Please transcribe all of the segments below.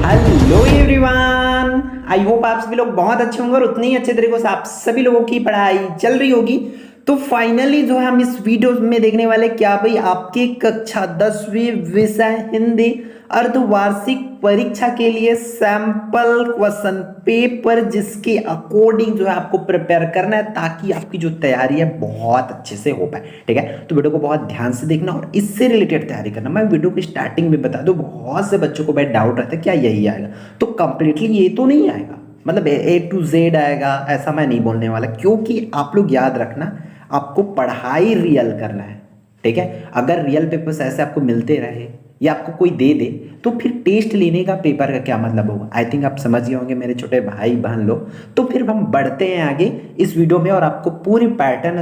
Hello everyone, I hope आप सभी लोग बहुत अच्छे होंगे और उतने ही अच्छे तरीके से आप सभी लोगों की पढ़ाई चल रही होगी। तो फाइनली जो है हम इस वीडियो में देखने वाले क्या भाई, आपकी कक्षा 10वीं विषय हिंदी अर्धवार्षिक परीक्षा के लिए सैंपल क्वेश्चन पेपर, जिसके अकॉर्डिंग जो है आपको प्रिपेयर करना है ताकि आपकी जो तैयारी है बहुत अच्छे से हो पाए। ठीक है, तो वीडियो को बहुत ध्यान से देखना और इससे रिलेटेड तैयारी करना। मैं वीडियो की स्टार्टिंग में बता दूं, बहुत से बच्चों को भाई डाउट रहता है क्या यही आएगा, तो कंप्लीटली ये तो नहीं आएगा, मतलब ए टू जेड आएगा ऐसा मैं नहीं बोलने वाला, क्योंकि आप लोग याद रखना आपको पढ़ाई रियल करना है। ठीक है, अगर रियल पेपर्स ऐसे आपको मिलते रहे या आपको कोई दे दे तो फिर टेस्ट लेने का पेपर का क्या मतलब होगा। आई थिंक आप समझ गए होंगे मेरे छोटे भाई बहन लोग। तो फिर हम बढ़ते हैं आगे इस वीडियो में और आपको पूरी पैटर्न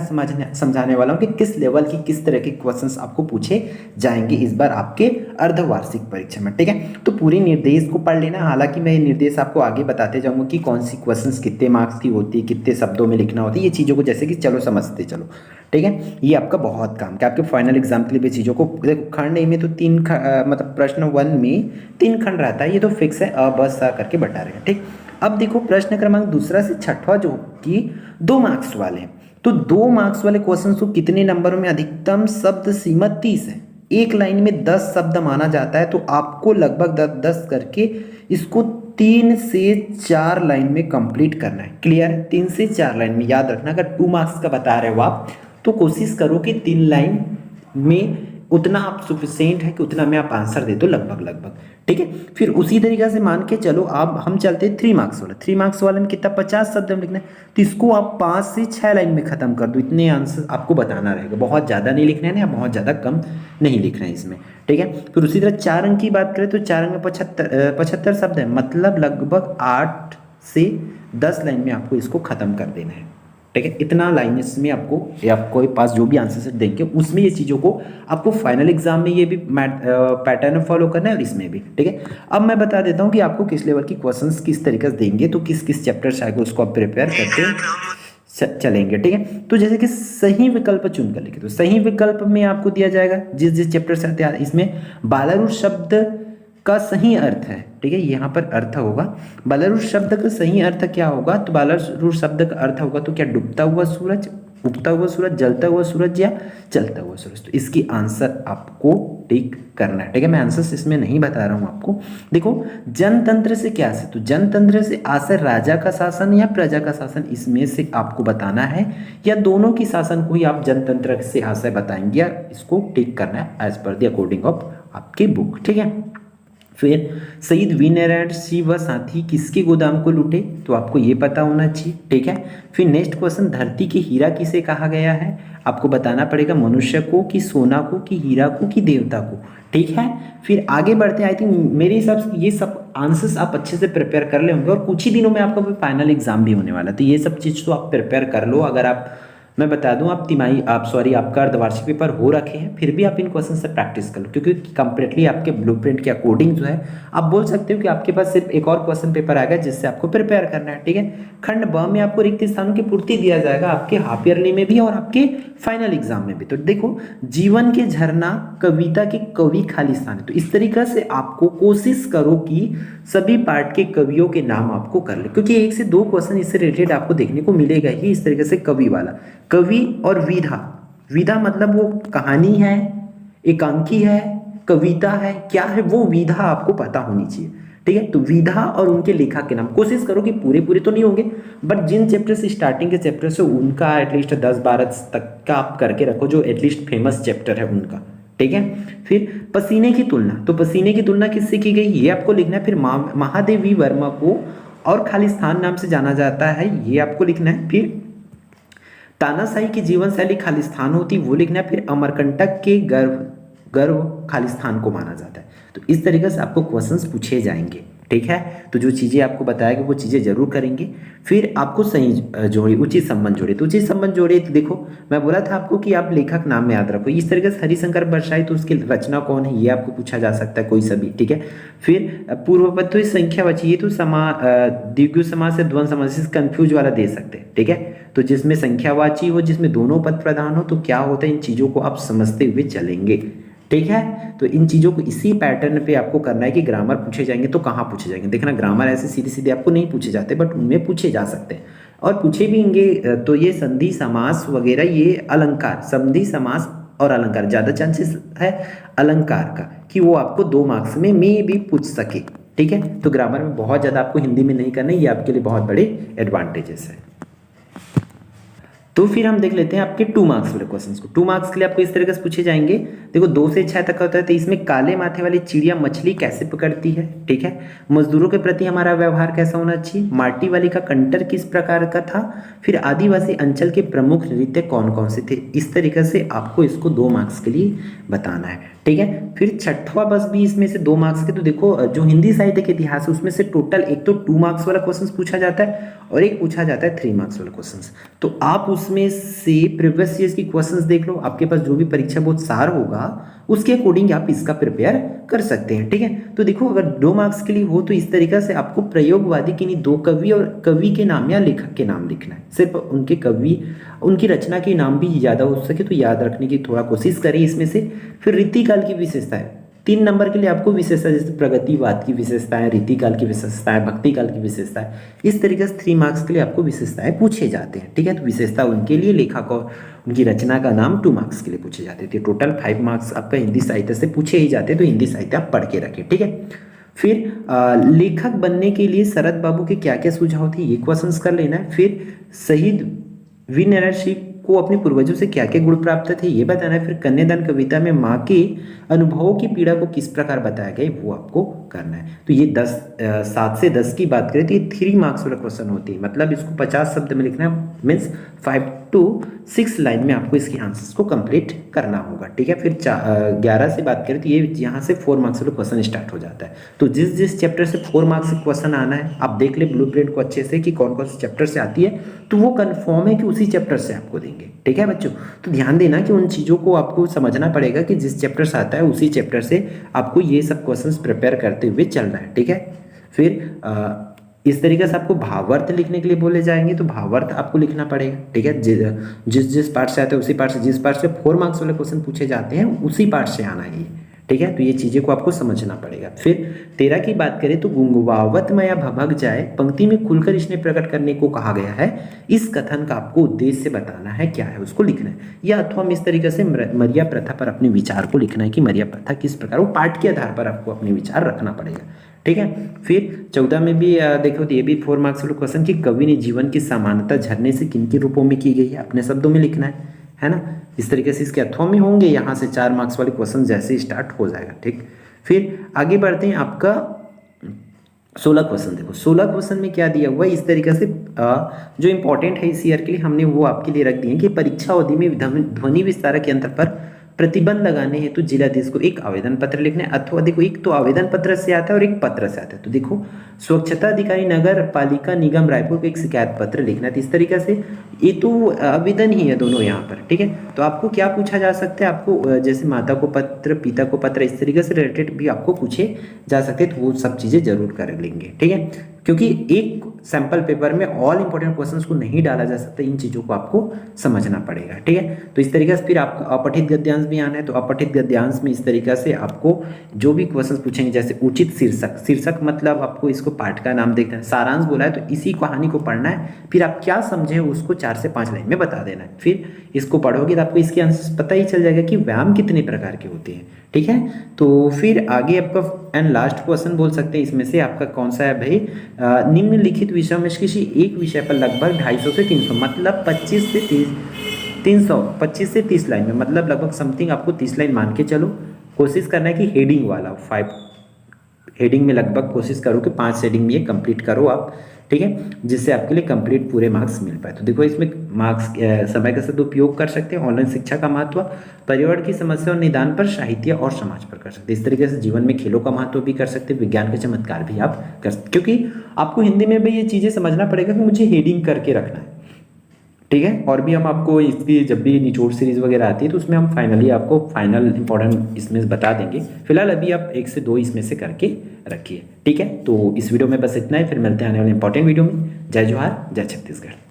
समझाने वाला हूँ कि किस लेवल की किस तरह के क्वेश्चंस आपको पूछे जाएंगे इस बार आपके अर्धवार्षिक परीक्षा में। ठीक है, तो पूरी निर्देश को पढ़ लेना। हालांकि मैं ये निर्देश आपको आगे बताते जाऊंगा कि कौन सी क्वेश्चंस कितने मार्क्स की होती है, कितने शब्दों में लिखना होता है, ये चीज़ों को जैसे कि चलो समझते चलो। ठीक है, ये आपका बहुत काम क्या आपके फाइनल एग्जाम के लिए भी चीज़ों को देखो। खंड ए में तो मतलब प्रश्न 1 में 3 खंड रहता है, ये तो फिक्स है, अ ब स करके बटा रहेगा। ठीक, अब देखो प्रश्न क्रमांक दूसरा से छठवां जो कि 2 मार्क्स वाले हैं, तो 2 मार्क्स वाले क्वेश्चन को कितने नंबरों में, अधिकतम शब्द सीमा 30 है, एक लाइन में 10 शब्द माना जाता है, तो आपको लगभग 10 करके इसको 3 से 4 लाइन में कंप्लीट करना है। क्लियर, 3 से 4 लाइन में याद रखना। अगर 2 मार्क्स का बता रहे हो आप तो कोशिश करो कि 3 लाइन में उतना आप सफिशिएंट है कि उतना में आप आंसर दे दो लगभग। ठीक है, फिर उसी तरीके से मान के चलो अब हम चलते हैं 3 मार्क्स वाला। 3 मार्क्स वाले में कितना 50 शब्द में लिखना है, तो इसको आप 5 से 6 लाइन में खत्म कर दो। इतने आंसर आपको बताना रहेगा, बहुत ज़्यादा नहीं लिखना है ना, बहुत ज़्यादा कम नहीं लिखना है इसमें। ठीक है, फिर उसी तरह 4 अंक की बात करें तो 4 अंक में 75 शब्द है, मतलब लगभग 8 से 10 लाइन में आपको इसको खत्म कर देना है। ठीक है, इतना लाइन इसमें आपको पास जो भी आंसर सेट देंगे उसमें ये चीज़ों को आपको फाइनल एग्जाम में ये भी पैटर्न फॉलो करना है और इसमें भी। ठीक है, अब मैं बता देता हूँ कि आपको किस लेवल की क्वेश्चंस किस तरीके से देंगे, तो किस किस चैप्टर से आएगा उसको आप प्रिपेयर करते चलेंगे। ठीक है, तो जैसे कि सही विकल्प चुन कर लिखे, तो सही विकल्प में आपको दिया जाएगा जिस जिस चैप्टर से आते हैं, इसमें बालारूढ़ शब्द का सही अर्थ है। ठीक है, यहाँ पर अर्थ होगा बालारूढ़ शब्द का सही अर्थ क्या होगा, तो बालारूढ़ शब्द का अर्थ होगा तो क्या डूबता हुआ सूरज, उगता हुआ सूरज, जलता हुआ सूरज या चलता हुआ सूरज। तो इसकी आंसर आपको टिक करना है। ठीक है, मैं आंसर इसमें नहीं बता रहा हूँ आपको। देखो जनतंत्र से क्या है, तो जनतंत्र से आशय राजा का शासन या प्रजा का शासन, इसमें से आपको बताना है, या दोनों की शासन को ही आप जनतंत्र से आशय बताएंगे, या इसको टिक करना है as per the according of आपकी बुक। ठीक है, फिर शहीद वीरनारायण सिंह व साथी किसके गोदाम को लूटे, तो आपको ये पता होना चाहिए। ठीक है, फिर नेक्स्ट क्वेश्चन, धरती के हीरा किसे कहा गया है, आपको बताना पड़ेगा मनुष्य को कि सोना को कि हीरा को कि देवता को। ठीक है, फिर आगे बढ़ते हैं। आई थिंक मेरे हिसाब से ये सब आंसर्स आप अच्छे से प्रिपेयर कर ले होंगे और कुछ ही दिनों में आपका फाइनल एग्जाम भी होने वाला है, तो ये सब चीज़ तो आप प्रिपेयर कर लो। अगर आप मैं बता दूं आपका अर्धवार्षिक पेपर हो रखे हैं, फिर भी आप इन क्वेश्चन से प्रैक्टिस कर लो, क्योंकि कंप्लीटली आपके ब्लूप्रिंट के अकॉर्डिंग जो है आप बोल सकते हो कि आपके पास सिर्फ एक और क्वेश्चन पेपर आएगा जिससे आपको प्रिपेयर करना है। ठीक है, खंड ब में आपको रिक्त स्थानों की पूर्ति दिया जाएगा आपके हाफ ईयरली में भी और आपके फाइनल एग्जाम में भी। तो देखो जीवन के झरना कविता के कवि खाली स्थान है, तो इस तरीके से आपको कोशिश करो कि सभी पार्ट के कवियों के नाम आपको कर ले, क्योंकि 1 से 2 क्वेश्चन इससे रिलेटेड आपको देखने को मिलेगा ही इस तरीके से कवि वाला। कवि और विधा, विधा मतलब वो कहानी है, एकांकी है, कविता है, क्या है वो विधा आपको पता होनी चाहिए। ठीक है, तो विधा और उनके लेखक के नाम कोशिश करो कि पूरे पूरे तो नहीं होंगे, बट जिन चैप्टर से स्टार्टिंग के चैप्टर से उनका एटलीस्ट 10-12 तक का आप करके रखो, जो एटलीस्ट फेमस चैप्टर है उनका। ठीक है, फिर पसीने की तुलना, तो पसीने की तुलना किससे की गई ये आपको लिखना है। फिर महादेवी वर्मा को और खालिस्तान नाम से जाना जाता है, ये आपको लिखना है। फिर तानाशाही की जीवन शैली खालिस्तान होती, वो लिखना है। फिर अमरकंटक के गर्व खालिस्तान को माना जाता है। तो इस तरीके से आपको क्वेश्चंस पूछे जाएंगे। ठीक है, तो जो चीज़ें आपको बताएगा वो चीज़ें जरूर करेंगे। फिर आपको सही जोड़ी उचित संबंध जोड़े, तो उचित संबंध जोड़े तो देखो मैं बोला था आपको कि आप लेखक नाम में याद रखो। इस तरीके से हरिशंकर बरसाई, तो उसकी रचना कौन है ये आपको पूछा जा सकता है कोई सभी। ठीक है, फिर पूर्वपद संख्या बची, ये तो द्विगु समास से द्वंद्व समास से कंफ्यूज वाला दे सकते हैं। ठीक है, तो जिसमें संख्यावाची हो, जिसमें दोनों पद प्रधान हो, तो क्या होता है इन चीज़ों को आप समझते हुए चलेंगे। ठीक है। तो इन चीज़ों को इसी पैटर्न पे आपको करना है कि ग्रामर पूछे जाएंगे तो कहाँ पूछे जाएंगे। देखना ग्रामर ऐसे सीधे सीधे आपको नहीं पूछे जाते, बट उनमें पूछे जा सकते हैं और पूछे भी होंगे। तो ये संधि समास वगैरह, ये अलंकार, संधि समास और अलंकार, ज़्यादा चांसेस है अलंकार का कि वो आपको 2 मार्क्स में भी पूछ सके। ठीक है, तो ग्रामर में बहुत ज़्यादा आपको हिंदी में नहीं करना है, ये आपके लिए बहुत बड़े एडवांटेजेस है। तो फिर हम देख लेते हैं आपके 2 मार्क्स वाले क्वेश्चंस को। 2 मार्क्स के लिए आपको इस तरीके से पूछे जाएंगे। देखो 2 से 6 तक का होता है। तो इसमें काले माथे वाली चिड़िया मछली कैसे पकड़ती है, ठीक है। मजदूरों के प्रति हमारा व्यवहार कैसा होना चाहिए। माटी वाली का कंटर किस प्रकार का था। फिर आदिवासी अंचल के प्रमुख नृत्य कौन कौन से थे। इस तरीके से आपको इसको 2 मार्क्स के लिए बताना है, ठीक है। फिर छठवां बस भी इसमें से 2 मार्क्स के। तो देखो जो हिंदी साहित्य के इतिहास है उसमें से टोटल एक तो 2 मार्क्स वाला क्वेश्चन पूछा जाता है और एक पूछा जाता है 3 मार्क्स वाला क्वेश्चन। तो आप उसमें से प्रीवियस ईयर्स की क्वेश्चंस देख लो, आपके पास जो भी परीक्षा बहुत सार होगा उसके अकॉर्डिंग आप इसका प्रिपेयर कर सकते हैं, ठीक है। तो देखो अगर 2 मार्क्स के लिए हो तो इस तरीके से आपको प्रयोगवादी किन्हीं 2 कवि और कवि के नाम या लेखक के नाम लिखना है। सिर्फ उनके कवि, उनकी रचना के नाम भी ज़्यादा हो सके तो याद रखने की थोड़ा कोशिश करें इसमें से। फिर रीतिकाल की विशेषताएं 3 नंबर के लिए आपको विशेषता, जैसे प्रगतिवाद की विशेषताएं, रीतिकाल की विशेषताएं, भक्तिकाल की विशेषताएं, इस तरीके से 3 मार्क्स के लिए आपको विशेषताएं पूछे जाते हैं, ठीक है। तो विशेषता उनके लिए, लेखक और उनकी रचना का नाम 2 मार्क्स के लिए पूछे जाते थे। टोटल 5 मार्क्स आपका हिंदी साहित्य से पूछे ही जाते हैं, तो हिंदी साहित्य आप पढ़ के रखें, ठीक है। फिर लेखक बनने के लिए शरद बाबू के क्या क्या सुझाव थे, ये क्वेश्चंस कर लेना है। फिर शहीद वीर नारायण सिंह को अपने पूर्वजों से क्या क्या गुण प्राप्त थे, ये बताना है। फिर कन्यादान कविता में माँ के अनुभवों की पीड़ा को किस प्रकार बताया गया वो आपको करना है। तो ये 7 से 10 की बात करें तो ये 3 मार्क्स वाला क्वेश्चन होती है, मतलब इसको 50 शब्द में लिखना है, मीन्स 5 to 6 लाइन में आपको इसके आंसर्स को कंप्लीट करना होगा, ठीक है। फिर 11 से बात करें तो ये यहाँ से 4 मार्क्स वाला क्वेश्चन स्टार्ट हो जाता है। तो जिस जिस चैप्टर से 4 मार्क्स से क्वेश्चन आना है आप देख ले ब्लूप्रिंट को अच्छे से कि कौन कौन से चैप्टर से आती है, तो वो कन्फर्म है कि उसी चैप्टर से आपको देंगे, ठीक है बच्चों। तो ध्यान देना कि उन चीज़ों को आपको समझना पड़ेगा कि जिस चैप्टर से आता है उसी चैप्टर से आपको ये सब क्वेश्चंस प्रिपेयर करते हुए चलना है, ठीक है। फिर इस तरीके से आपको भावार्थ लिखने के लिए बोले जाएंगे, तो भावार्थ आपको लिखना पड़ेगा, ठीक है। जिस जिस पार्ट से आते हैं उसी पार्ट से, जिस पार्ट से 4 मार्क्स वाले क्वेश्चन पूछे जाते हैं उसी पार्ट से आना है, ठीक है। तो ये चीज़ें को आपको समझना पड़ेगा। फिर 13 की बात करें तो गुंगवावत मया भभक जाए पंक्ति में खुलकर इसने प्रकट करने को कहा गया है। इस कथन का आपको उद्देश्य बताना है, क्या है उसको लिखना है। या अथवा हम इस तरीके से मरिया प्रथा पर अपने विचार को लिखना है कि मरिया प्रथा किस प्रकार, वो पाठ के आधार पर आपको अपने विचार रखना पड़ेगा, ठीक है। फिर 14 में भी देखो तो ये भी 4 मार्क्स वाला क्वेश्चन कि कवि ने जीवन की समानता झरने से किन के रूपों में की गई है, अपने शब्दों में लिखना है ना। इस तरीके से इसके अथवा में होंगे, यहाँ से 4 मार्क्स वाले क्वेश्चन जैसे स्टार्ट हो जाएगा, ठीक। फिर आगे बढ़ते हैं, आपका 16 क्वेश्चन देखो। 16 क्वेश्चन में क्या दिया हुआ है, इस तरीके से जो इंपॉर्टेंट है इस ईयर के लिए हमने वो आपके लिए रख दिए कि परीक्षा अवधि में ध्वनि विस्तारक यंत्र पर प्रतिबंध लगाने हेतु जिलाधीश को एक आवेदन पत्र लिखना है। अथवा देखो एक तो आवेदन पत्र से आता है और एक पत्र से आता है। तो देखो स्वच्छता अधिकारी नगर पालिका निगम रायपुर को एक शिकायत पत्र लिखना है। तो इस तरीके से ये तो आवेदन ही है दोनों यहाँ पर, ठीक है। तो आपको क्या पूछा जा सकता है, आपको जैसे माता को पत्र, पिता को पत्र, इस तरीके से रिलेटेड भी आपको पूछे जा सकते हैं। तो वो सब चीज़ें जरूर कर लेंगे, ठीक है, क्योंकि एक सैंपल पेपर में ऑल इंपॉर्टेंट क्वेश्चंस को नहीं डाला जा सकता, इन चीज़ों को आपको समझना पड़ेगा, ठीक है। तो इस तरीके से फिर आपका अपठित गद्यांश भी आना है। तो अपठित गद्यांश में इस तरीके से आपको जो भी क्वेश्चंस पूछेंगे, जैसे उचित शीर्षक, शीर्षक मतलब आपको इसको पाठ का नाम देखना है, सारांश बोला है तो इसी कहानी को पढ़ना है, फिर आप क्या समझे उसको 4 से 5 लाइन में बता देना है। फिर इसको पढ़ोगे तो आपको इसके आंसर पता ही चल जाएगा कि व्यायाम कितने प्रकार के होते हैं, ठीक है। तो फिर आगे आपका एंड लास्ट क्वेश्चन बोल सकते हैं इसमें से आपका कौन सा है भाई, निम्नलिखित विषय में किसी एक विषय पर लगभग 250 से 300, मतलब 25 से 30 लाइन में, मतलब लगभग समथिंग आपको 30 लाइन मान के चलो। कोशिश करना है कि हेडिंग वाला 5 हेडिंग में लगभग कोशिश करो कि 5 हेडिंग में ये कंप्लीट करो आप, ठीक है, जिससे आपके लिए कंप्लीट पूरे मार्क्स मिल पाए। तो देखो इसमें मार्क्स समय का सदुपयोग कर सकते हैं, ऑनलाइन शिक्षा का महत्व, पर्यावरण की समस्या और निदान पर, साहित्य और समाज पर कर सकते हैं। इस तरीके से जीवन में खेलों का महत्व भी कर सकते हैं, विज्ञान का चमत्कार भी आप कर सकते, क्योंकि आपको हिंदी में भी ये चीज़ें समझना पड़ेगा कि मुझे हेडिंग करके रखना है, ठीक है। और भी हम आपको इसकी जब भी निचोड़ सीरीज वगैरह आती है तो उसमें हम फाइनली आपको फाइनल इंपॉर्टेंट इसमें बता देंगे। फिलहाल अभी आप 1 से 2 इसमें से करके रखिए, ठीक है। तो इस वीडियो में बस इतना ही, फिर मिलते हैं आने वाले इंपॉर्टेंट वीडियो में। जय जोहार, जय छत्तीसगढ़।